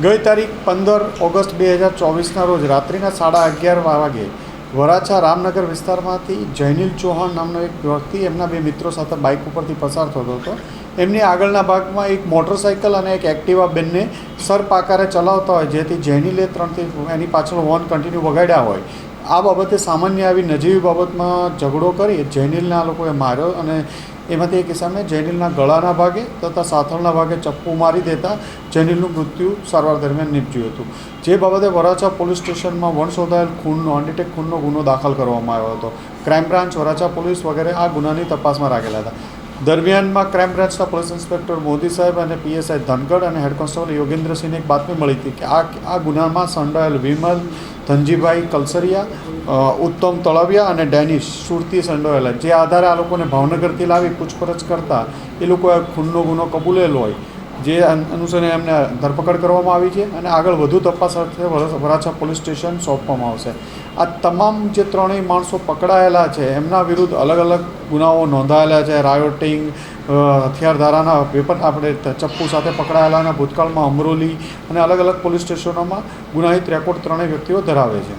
ગઈ તારીખ 15 ઓગસ્ટ 2024ના રોજ રાત્રિના 11:30 વાગે વરાછા રામનગર વિસ્તારમાંથી જૈનિલ ચૌહાણ નામનો એક વ્યક્તિ એમના બે મિત્રો સાથે બાઇક ઉપરથી પસાર થતો હતો. એમની આગળના ભાગમાં એક મોટરસાઇકલ અને એક એક્ટિવા બંને સરપાકારે ચલાવતા હોય, જેથી જૈનિલે ત્રણથી એની પાછળ હોર્ન કન્ટિન્યુ વગાડ્યા હોય. આ બાબતે સામાન્ય આવી નજીવી બાબતમાં ઝઘડો કરી જૈનિલને આ લોકોએ માર્યો અને એમાંથી એક કિસ્સામાં જૈનિલના ગળાના ભાગે તથા સાથળના ભાગે ચપ્પુ મારી દેતા જૈનિલનું મૃત્યુ સારવાર દરમિયાન નીપજ્યું હતું. જે બાબતે વરાછા પોલીસ સ્ટેશનમાં વણશોધાયેલ ખૂનનો અનડિટેક્ટ ખૂનનો ગુનો દાખલ કરવામાં આવ્યો હતો. ક્રાઇમ બ્રાન્ચ, વરાછા પોલીસ વગેરે આ ગુનાની તપાસમાં રાખેલા હતા. દરમિયાનમાં ક્રાઇમ બ્રાન્ચના પોલીસ ઇન્સ્પેક્ટર મોદી સાહેબ અને પીએસઆઈ ધનગઢ અને હેડ કોન્સ્ટેબલ યોગેન્દ્રસિંહને એક બાતમી મળી હતી કે આ ગુનામાં સંડોવાયેલ વિમલ, ધનજીભાઈ કલસરિયા, ઉત્તમ તળવિયા અને ડેનિશ સુરતી સંડોવાયેલા, જે આધારે આ લોકોને ભાવનગરથી લાવી પૂછપરછ કરતા એ લોકોએ ખૂનનો ગુનો કબૂલેલો હોય, જે અનુસરે એમને ધરપકડ કરવામાં આવી છે અને આગળ વધુ તપાસ અર્થે વરાછા પોલીસ સ્ટેશન સોંપવામાં આવશે. આ તમામ જે ત્રણેય માણસો પકડાયેલા છે એમના વિરુદ્ધ અલગ અલગ ગુનાઓ નોંધાયેલા છે. રાયોટિંગ, હથિયાર ધારાના વેપન, આપણે ચપ્પુ સાથે પકડાયેલાના ભૂતકાળમાં અમરોલી અને અલગ અલગ પોલીસ સ્ટેશનોમાં ગુનાહિત રેકોર્ડ ત્રણેય વ્યક્તિઓ ધરાવે છે.